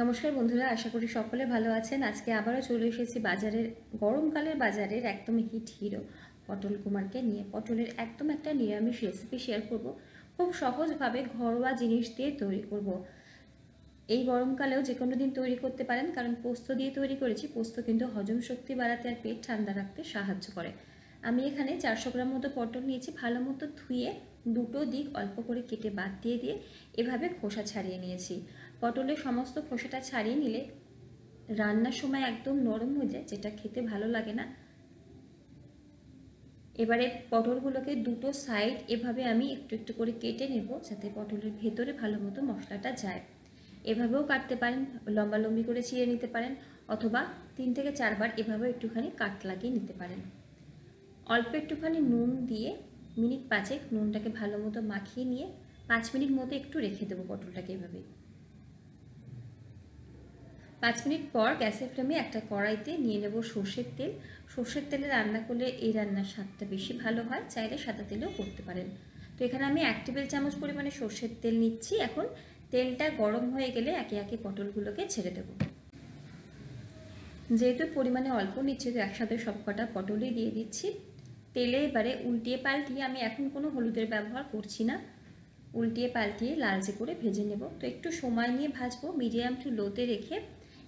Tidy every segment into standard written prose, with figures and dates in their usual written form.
নমস্কার বন্ধুরা, আশা করি সকলে ভালো আছেন। আজকে আবারও চলে এসেছি বাজারের গরমকালের বাজারের একদম হিট হিরো পটল কুমারকে নিয়ে। পটলের একদম একটা নিরামিষ রেসিপি শেয়ার করব। খুব সহজভাবে ঘরোয়া জিনিস দিয়ে তৈরি করব। এই গরমকালেও যে কোনো দিন তৈরি করতে পারেন, কারণ পোস্ত দিয়ে তৈরি করেছি। পোস্ত কিন্তু হজম শক্তি বাড়াতে আর পেট ঠান্ডা রাখতে সাহায্য করে। আমি এখানে 400 গ্রাম মতো পটল নিয়েছি। ভালো মতো ধুয়ে দুটো দিক অল্প করে কেটে বাদ দিয়ে এভাবে খোসা ছাড়িয়ে নিয়েছি। পটলের সমস্ত খোসাটা ছাড়িয়ে নিলে রান্নার সময় একদম নরম হয়ে যায়, যেটা খেতে ভালো লাগে না। এবারে পটলগুলোকে দুটো সাইড এভাবে আমি একটু একটু করে কেটে নেব, যাতে পটলের ভেতরে ভালো মতো মশলাটা যায়। এভাবেও কাটতে পারেন, লম্বা লম্বি করে চিড়ে নিতে পারেন, অথবা 3 থেকে 4 বার এভাবে একটুখানি কাট লাগিয়ে নিতে পারেন। অল্প একটুখানি নুন দিয়ে মিনিট 5 নুনটাকে ভালো মতো মাখিয়ে নিয়ে 5 মিনিট মতো একটু রেখে দেবো পটলটাকে এভাবে। 5 মিনিট পর গ্যাসের ফ্লেমে একটা কড়াইতে নিয়ে নেব সর্ষের তেল। সর্ষের তেলে রান্না করলে এই রান্নার স্বাদটা বেশি ভালো হয়, চাইলে সাদা তেলেও করতে পারেন। তো এখানে আমি 1 টেবিল চামচ পরিমাণে সর্ষের তেল নিচ্ছি। এখন তেলটা গরম হয়ে গেলে একে একে পটলগুলোকে ছেড়ে দেব। যেহেতু পরিমাণে অল্প নিচ্ছি, তো একসাথে সবকটা পটলই দিয়ে দিচ্ছি তেলে। এবারে উল্টিয়ে পাল্টিয়ে, আমি এখন কোনো হলুদের ব্যবহার করছি না, উল্টিয়ে পাল্টিয়ে লালচে করে ভেজে নেব। তো একটু সময় নিয়ে ভাজবো, মিডিয়াম টু লোতে রেখে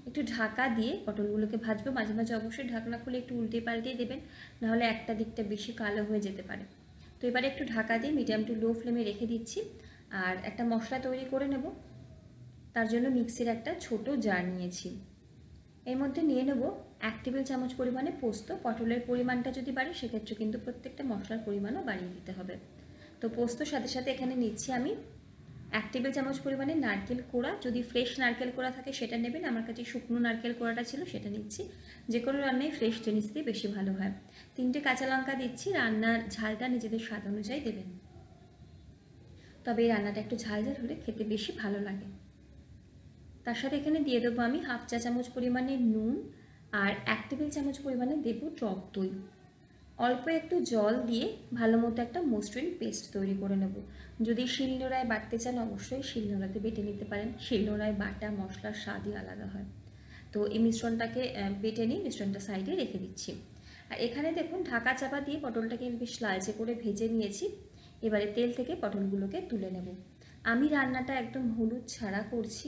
একটু ঢাকা দিয়ে পটলগুলোকে ভাজবো। মাঝে মাঝে অবশ্যই ঢাকনা খুলে একটু উল্টিয়ে পাল্টিয়ে দেবেন, নাহলে একটা দিকটা বেশি কালো হয়ে যেতে পারে। তো এবারে একটু ঢাকা দিয়ে মিডিয়াম টু লো ফ্লেমে রেখে দিচ্ছি। আর একটা মশলা তৈরি করে নেব। তার জন্য মিক্সির একটা ছোট জার নিয়েছি। এর মধ্যে নিয়ে নেব 1 টেবিল চামচ পরিমাণে পোস্ত। পটলের পরিমাণটা যদি বাড়ে, সেক্ষেত্রে কিন্তু প্রত্যেকটা মশলার পরিমাণও বাড়িয়ে দিতে হবে। তো পোস্তর সাথে সাথে এখানে নিচ্ছি আমি 1 টেবিল চামচ পরিমাণে নারকেল কোড়া। যদি ফ্রেশ নারকেল কোড়া থাকে সেটা নেবেন, আমার কাছে শুকনো নারকেল কোড়াটা ছিল, সেটা নিচ্ছি। যে কোনো রান্নায় ফ্রেশ জিনিস দিয়ে বেশি ভালো হয়। 3টে কাঁচা লঙ্কা দিচ্ছি। রান্নার ঝালটা নিজেদের স্বাদ অনুযায়ী দেবেন, তবে এই রান্নাটা একটু ঝাল ঝাল হলে খেতে বেশি ভালো লাগে। তার সাথে এখানে দিয়ে দেবো আমি 1/2 চা চামচ পরিমাণে নুন, আর 1 টেবিল চামচ পরিমাণে দেবো টক দই। অল্প একটু জল দিয়ে ভালো মতো একটা মসৃণ পেস্ট তৈরি করে নেব। যদি শিলনোড়ায় বাটতে চান, অবশ্যই শিলনোড়াতে বেটে নিতে পারেন। শিলনোড়ায় বাটা মশলার স্বাদই আলাদা হয়। তো এই মিশ্রণটাকে বেটে নিয়ে মিশ্রণটা সাইডে রেখে দিচ্ছি। আর এখানে দেখুন, ঢাকা চাপা দিয়ে পটলটাকে বেশ লালচে করে ভেজে নিয়েছি। এবারে তেল থেকে পটলগুলোকে তুলে নেব। আমি রান্নাটা একদম হলুদ ছাড়া করছি,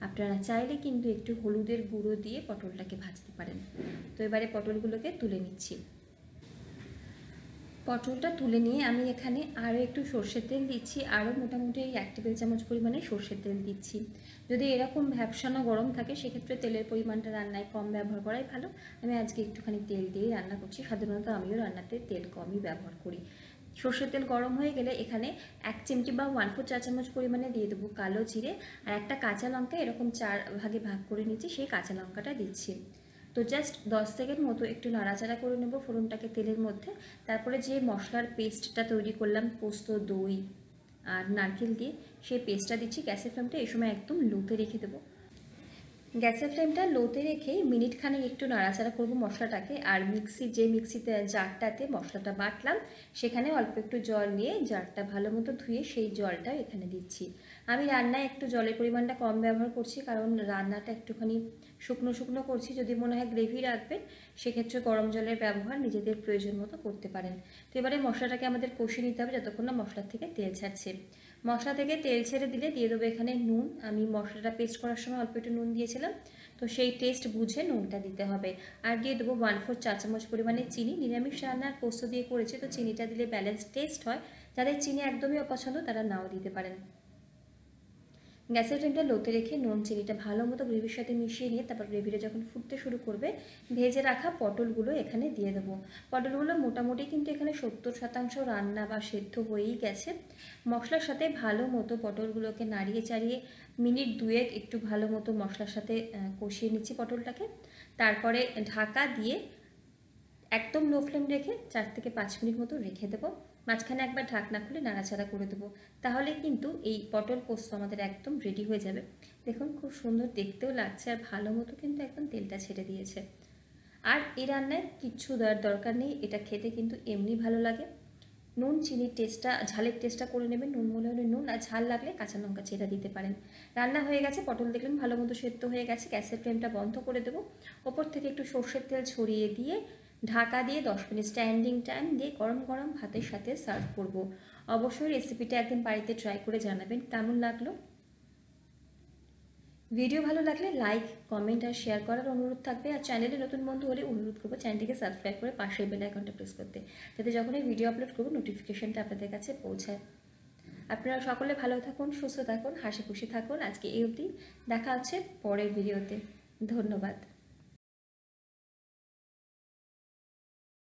আপনারা চাইলে কিন্তু একটু হলুদের গুঁড়ো দিয়ে পটলটাকে ভাজতে পারেন। তো এবারে পটলগুলোকে তুলে নিচ্ছি। পটলটা তুলে নিয়ে আমি এখানে আরও একটু সর্ষের তেল দিচ্ছি। আরও মোটামুটি 1 টেবিল চামচ পরিমাণে সর্ষের তেল দিচ্ছি। যদি এরকম ভ্যাপসানো গরম থাকে, সেক্ষেত্রে তেলের পরিমাণটা রান্নায় কম ব্যবহার করাই ভালো। আমি আজকে একটুখানি তেল দিয়েই রান্না করছি। সাধারণত আমিও রান্নাতে তেল কমই ব্যবহার করি। সর্ষের তেল গরম হয়ে গেলে এখানে 1 চিমটি বা 1/4 চা চামচ পরিমাণে দিয়ে দেবো কালো জিরে। আর একটা কাঁচা লঙ্কা এরকম 4 ভাগে ভাগ করে নিচ্ছি, সেই কাঁচা লঙ্কাটা দিচ্ছি। তো জাস্ট 10 সেকেন্ড মতো একটু নাড়াচাড়া করে নেব ফোড়নটাকে তেলের মধ্যে। তারপরে যে মশলার পেস্টটা তৈরি করলাম পোস্ত, দই আর নারকেল দিয়ে, সেই পেস্টটা দিচ্ছি। গ্যাসের ফ্লেমটা এই সময় একদম লোতে রেখে দেবো। গ্যাসের ফ্লেমটা লোতে রেখেই মিনিট খানেক একটু নাড়াচাড়া করব মশলাটাকে। আর মিক্সিতে জারটাতে মশলাটা বাটলাম, সেখানে অল্প একটু জল নিয়ে জারটা ভালো মতো ধুয়ে সেই জলটা এখানে দিচ্ছি। আমি রান্নায় একটু জলের পরিমাণটা কম ব্যবহার করছি, কারণ রান্নাটা একটুখানি শুকনো শুকনো করছি। যদি মনে হয় গ্রেভি রাখবেন, সেক্ষেত্রে গরম জলের ব্যবহার নিজেদের প্রয়োজন মতো করতে পারেন। তো এবারে মশলাটাকে আমাদের কষিয়ে নিতে হবে যতক্ষণ না মশলা থেকে তেল ছাড়ছে। মশলা থেকে তেল ছেড়ে দিলে দিয়ে দেবো এখানে নুন। আমি মশলাটা পেস্ট করার সময় অল্প একটু নুন দিয়েছিলাম, তো সেই টেস্ট বুঝে নুনটা দিতে হবে। আর দিয়ে দেবো 1/4 চা চামচ পরিমাণে চিনি। নিরামিষ রান্নার পোস্ত দিয়ে করেছি, তো চিনিটা দিলে ব্যালেন্স টেস্ট হয়। যাদের চিনি একদমই অপছন্দ, তারা নাও দিতে পারেন। গ্যাসের ফ্লেমটা লোতে রেখে নুন চিনিটা ভালো মতো গ্রেভির সাথে মিশিয়ে নিয়ে, তারপর গ্রেভিটা যখন ফুটতে শুরু করবে, ভেজে রাখা পটলগুলো এখানে দিয়ে দেবো। পটলগুলো মোটামুটি কিন্তু এখানে 70% রান্না বা সেদ্ধ হয়েই গেছে। মশলার সাথে ভালো মতো পটলগুলোকে নাড়িয়ে চাড়িয়ে মিনিট 2 একটু ভালো মতো মশলার সাথে কষিয়ে নিচ্ছি পটলটাকে। তারপরে ঢাকা দিয়ে একদম লো ফ্লেম রেখে 4 থেকে 5 মিনিট মতো রেখে দেবো। মাঝখানে একবার ঢাকনা খুলে নাড়াচাড়া করে দেবো। তাহলে কিন্তু এই পটল পোস্ত আমাদের একদম রেডি হয়ে যাবে। দেখুন, খুব সুন্দর দেখতেও লাগছে, আর ভালো মতো কিন্তু একদম তেলটা ছেড়ে দিয়েছে। আর এই রান্নায় কিচ্ছু দেওয়ার দরকার নেই, এটা খেতে কিন্তু এমনি ভালো লাগে। নুন চিনির টেস্টটা, ঝালের টেস্টটা করে নেবেন। নুন মনে হলে নুন, আর ঝাল লাগলে কাঁচা লঙ্কা চেরা দিতে পারেন। রান্না হয়ে গেছে, পটল দেখলেন ভালো মতো সেদ্ধ হয়ে গেছে। গ্যাসের ফ্লেমটা বন্ধ করে দেবো। ওপর থেকে একটু সর্ষের তেল ছড়িয়ে দিয়ে ঢাকা দিয়ে 10 মিনিট স্ট্যান্ডিং টাইম দিয়ে গরম গরম ভাতের সাথে সার্ভ করব। অবশ্যই রেসিপিটা একদিন বাড়িতে ট্রাই করে জানাবেন কেমন লাগলো। ভিডিও ভালো লাগলে লাইক, কমেন্ট আর শেয়ার করার অনুরোধ থাকবে। আর চ্যানেলে নতুন বন্ধু হলে অনুরোধ করবো চ্যানেলটিকে সাবস্ক্রাইব করে পাশের বেল আইকনটা প্রেস করতে, যাতে যখনই ভিডিও আপলোড করবো নোটিফিকেশনটা আপনাদের কাছে পৌঁছায়। আপনারা সকলে ভালো থাকুন, সুস্থ থাকুন, হাসি খুশি থাকুন। আজকে এই অবধি, দেখা হচ্ছে পরের ভিডিওতে। ধন্যবাদ।